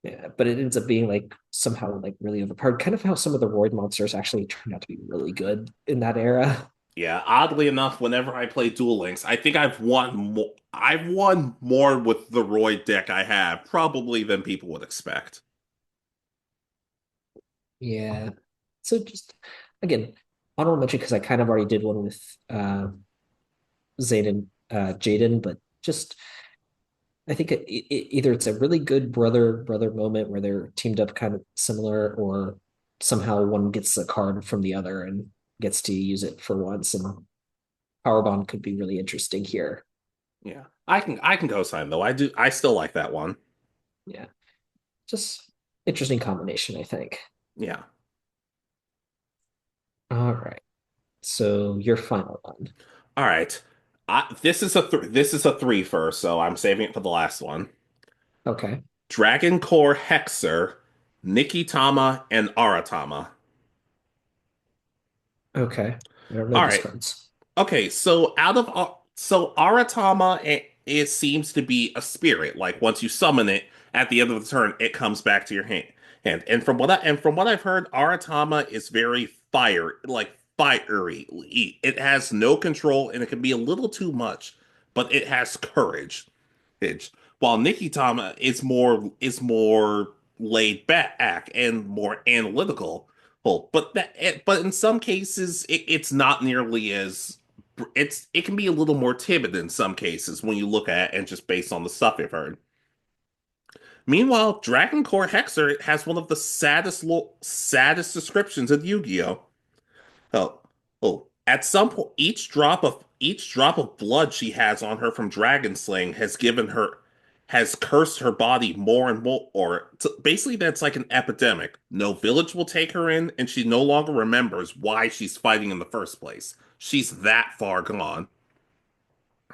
Yeah, but it ends up being like somehow like really overpowered, kind of how some of the Roid monsters actually turned out to be really good in that era. Yeah, oddly enough, whenever I play Duel Links, I think I've won more. I've won more with the Roy deck I have, probably than people would expect. Yeah. So just again, honorable mention because I kind of already did one with Zayn and Jaden, but just I think either it's a really good brother moment where they're teamed up kind of similar, or somehow one gets a card from the other and gets to use it for once. And Power Bond could be really interesting here. Yeah. I can co-sign though. I still like that one. Yeah, just interesting combination, I think. Yeah. All right, so your final one. All right. This is a three first, so I'm saving it for the last one. Okay, Dragon Core Hexer, Nikitama, and Aratama. okay. I don't know All these right. cards. Okay, so Aratama it seems to be a spirit. Like once you summon it at the end of the turn, it comes back to your hand. And from what I've heard, Aratama is very fiery. It has no control and it can be a little too much, but it has courage. Edge. While Nikitama is more laid back and more analytical. Well, but in some cases it's not nearly as it can be a little more timid in some cases when you look at it and just based on the stuff you've heard. Meanwhile, Dragon Core Hexer has one of the saddest descriptions in Yu-Gi-Oh! Oh, At some point, each drop of blood she has on her from dragon slaying has cursed her body more and more. Basically, that's like an epidemic. No village will take her in, and she no longer remembers why she's fighting in the first place. She's that far gone.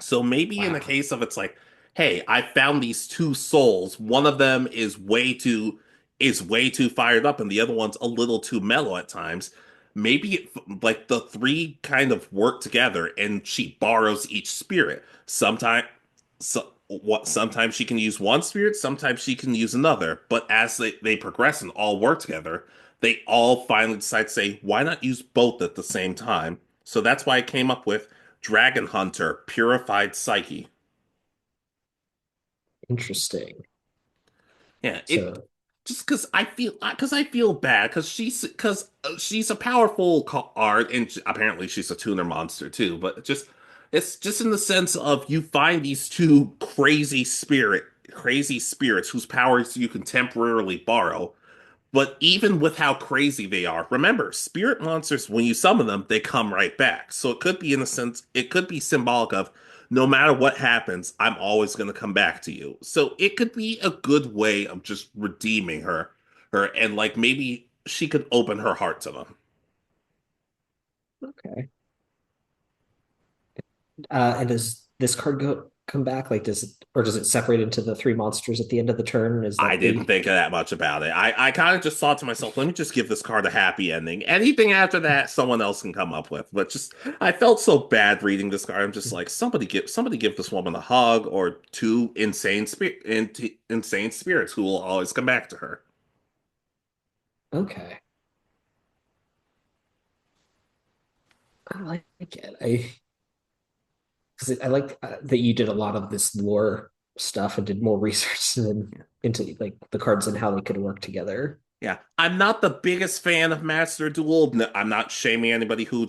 So maybe in the Wow, case of it's like, hey, I found these two souls. One of them is way too fired up, and the other one's a little too mellow at times. Maybe like the three kind of work together, and she borrows each spirit. Sometimes she can use one spirit, sometimes she can use another. But as they progress and all work together, they all finally decide to say, why not use both at the same time? So that's why I came up with Dragon Hunter, Purified Psyche. interesting. Yeah, it So just because I feel bad because she's a powerful card and apparently she's a tuner monster too. But it's just in the sense of you find these two crazy spirits whose powers you can temporarily borrow. But even with how crazy they are, remember, spirit monsters, when you summon them, they come right back. So it could be, in a sense, it could be symbolic of no matter what happens, I'm always going to come back to you. So it could be a good way of just redeeming and like maybe she could open her heart to them. okay. And does this card go come back? Like, does it separate into the three monsters at the end of the turn? Is I that didn't think of that much about it. I kind of just thought to myself, let me just give this card a happy ending. Anything after that, someone else can come up with. But just, I felt so bad reading this card. I'm just like, somebody give this woman a hug or two insane spirits who will always come back to her. okay? I like it. I like that you did a lot of this lore stuff and did more research into like the cards and how they could work together. Yeah, I'm not the biggest fan of Master Duel. I'm not shaming anybody who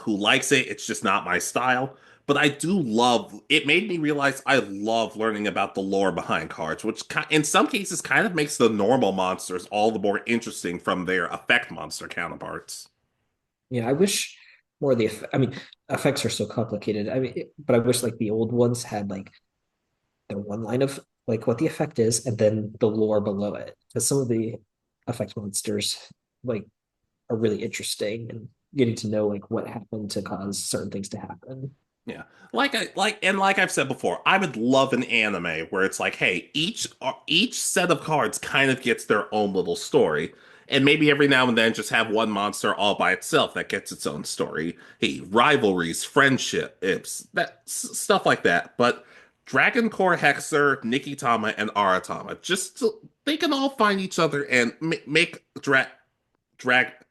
likes it. It's just not my style. But I do love it. Made me realize I love learning about the lore behind cards, which in some cases kind of makes the normal monsters all the more interesting from their effect monster counterparts. Yeah, I wish more of the. I mean, effects are so complicated. I mean, but I wish like the old ones had like their one line of like what the effect is, and then the lore below it. Because some of the effect monsters like are really interesting, and getting to know like what happened to cause certain things to happen. Yeah. Like I've said before, I would love an anime where it's like, hey, each set of cards kind of gets their own little story. And maybe every now and then just have one monster all by itself that gets its own story. Hey, rivalries, friendships, stuff like that. But Dragon Core Hexer, Nikitama, and Aratama, they can all find each other and make drag.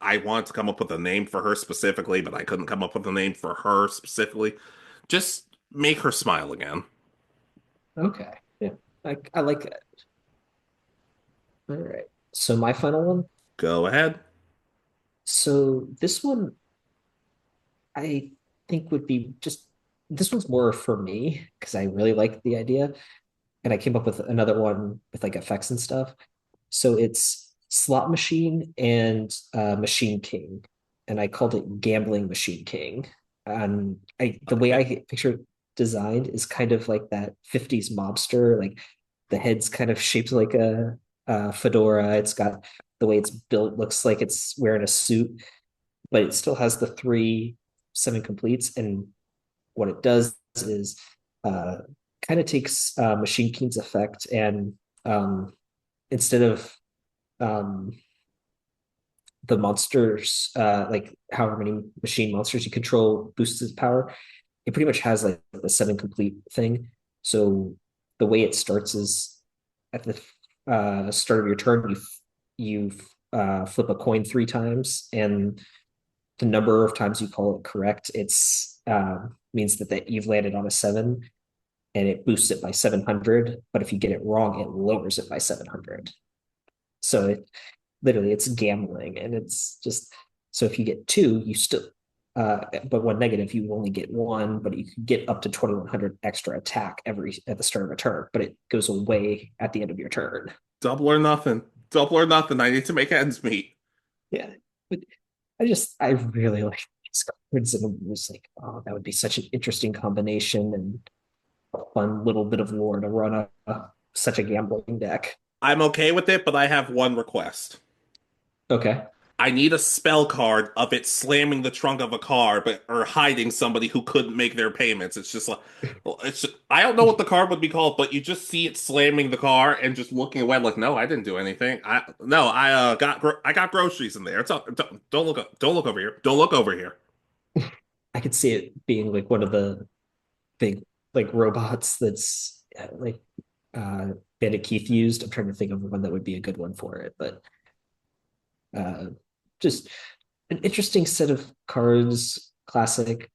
I wanted to come up with a name for her specifically, but I couldn't come up with a name for her specifically. Just make her smile again. Okay, yeah, I like that. All right, so my final one. Go ahead. So this one I think would be just this one's more for me because I really like the idea, and I came up with another one with like effects and stuff. So it's Slot Machine and Machine King, and I called it Gambling Machine King. And the way Okay. I picture it designed is kind of like that 50s mobster, like the head's kind of shaped like a fedora. It's got the way it's built looks like it's wearing a suit, but it still has the three seven completes. And what it does is uh, kind of takes Machine King's effect and instead of um, the monsters, like however many machine monsters you control boosts its power, it pretty much has like the seven complete thing. So the way it starts is at the start of your turn, you flip a coin three times, and the number of times you call it correct, it's means that you've landed on a seven, and it boosts it by 700. But if you get it wrong, it lowers it by 700. So it literally it's gambling, and it's just so if you get two, you still but one negative, you only get one, but you can get up to 2100 extra attack every at the start of a turn, but it goes away at the end of your turn. Double or nothing. Double or nothing. I need to make ends meet. Yeah, but I really like these cards, and it was like, oh, that would be such an interesting combination and a fun little bit of lore to run such a gambling deck. I'm okay with it, but I have one request. Okay. I need a spell card of it slamming the trunk of a car, but or hiding somebody who couldn't make their payments. It's just like I don't know what the card would be called, but you just see it slamming the car and just looking away like, no, I didn't do anything. I got groceries in there. Don't look over here. Don't look over here. I could see it being like one of the big like robots that's like uh Bandit Keith used. I'm trying to think of one that would be a good one for it, but uh just an interesting set of cards, classic,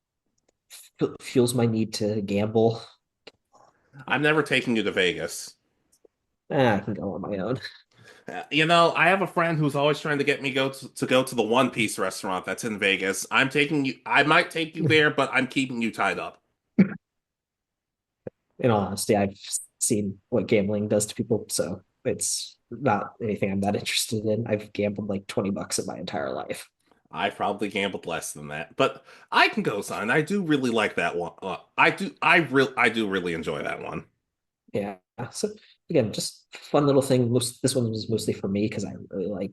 fuels my need to gamble. I'm never taking you to Vegas. I can go on my own. I have a friend who's always trying to get me go to the One Piece restaurant that's in Vegas. I'm taking you. I might take you there, but I'm keeping you tied up. In all honesty, I've seen what gambling does to people, so it's not anything I'm that interested in. I've gambled like $20 in my entire life. I probably gambled less than that, but I can go sign. I do really like that one. I do really enjoy that one. Yeah. So again, just fun little thing. This one was mostly for me because I really like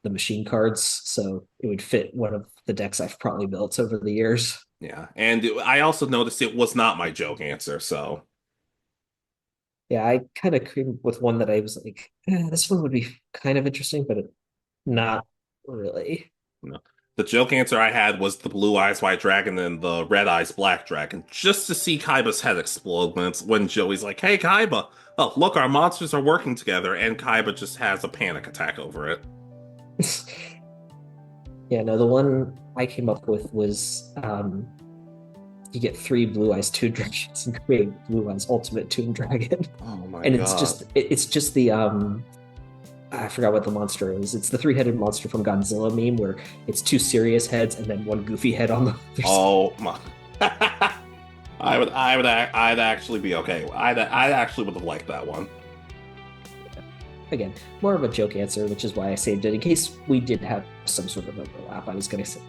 the machine cards, so it would fit one of the decks I've probably built over the years. Yeah, and I also noticed it was not my joke answer, so Yeah, I kind of came with one that I was like, this one would be kind of interesting, but not really. no. The joke answer I had was the blue eyes white dragon and the red eyes black dragon, just to see Kaiba's head explode when Joey's like, "Hey Kaiba, oh look, our monsters are working together," and Kaiba just has a panic attack over it. Yeah, no, the one I came up with was you get three blue eyes tomb dragons and create blue eyes ultimate tomb dragon. Oh my And god! it's just the I forgot what the monster is. It's the three-headed monster from Godzilla meme where it's two serious heads and then one goofy head on the other side. Oh my! I'd actually be okay. I actually would have liked that one. Again, more of a joke answer, which is why I saved it in case we did have some sort of overlap. I was going to say,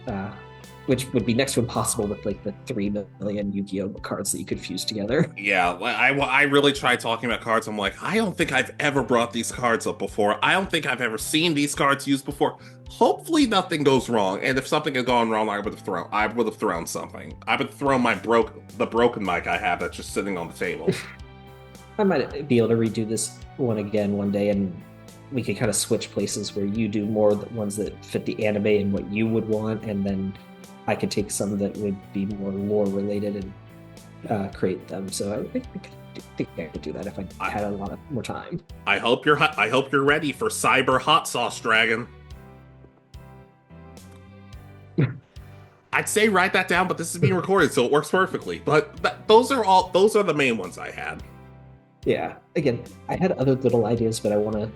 which would be next to impossible with like the 3 million Yu-Gi-Oh cards that you could fuse together. Yeah, I really tried talking about cards. I'm like, I don't think I've ever brought these cards up before. I don't think I've ever seen these cards used before. Hopefully nothing goes wrong. And if something had gone wrong, I would have thrown something. I would throw the broken mic I have that's just sitting on the table. I might be able to redo this one again one day, and we could kind of switch places where you do more the ones that fit the anime and what you would want, and then I could take some that would be more lore related and create them. So I think I could do that if I had a lot more time. I hope you're ready for Cyber Hot Sauce Dragon. I'd say write that down, but this is being recorded, so it works perfectly. But those are the main ones I had. Yeah. Again, I had other little ideas, but I want to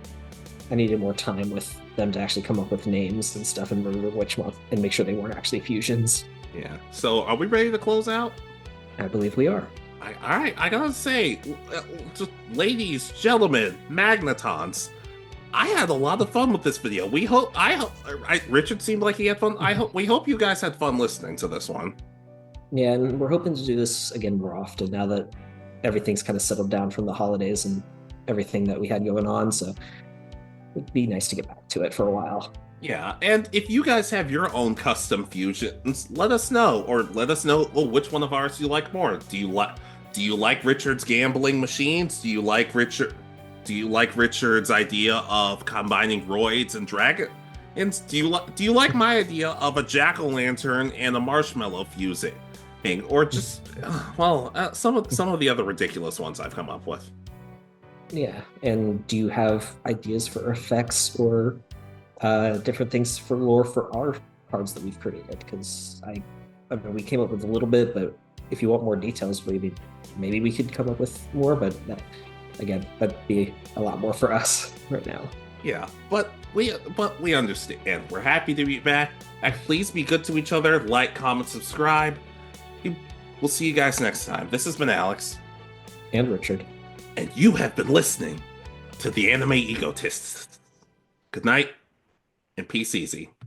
I needed more time with them to actually come up with names and stuff and remember which one and make sure they weren't actually fusions. Yeah. So are we ready to close out? I believe we are. All right, I gotta say, just ladies, gentlemen, magnetons, I had a lot of fun with this video. Richard seemed like he had fun. We hope you guys had fun listening to this one. Yeah, and we're hoping to do this again more often now that everything's kind of settled down from the holidays and everything that we had going on. So it'd be nice to get back to it for a while. Yeah, and if you guys have your own custom fusions, let us know, or let us know which one of ours you like more. Do you like Richard's gambling machines? Do you like Richard's idea of combining roids and dragon? And do you like my idea of a jack-o'-lantern and a marshmallow fusing? Or just some of the other ridiculous ones I've come up with. Yeah, and do you have ideas for effects or different things for lore for our cards that we've created? Because I mean, we came up with a little bit, but if you want more details, maybe we could come up with more. But again, that'd be a lot more for us right now. Yeah, but we understand. We're happy to be back. And please be good to each other. Like, comment, subscribe. We'll see you guys next time. This has been Alex. And Richard. And you have been listening to the Anime Egotists. Good night, and peace easy.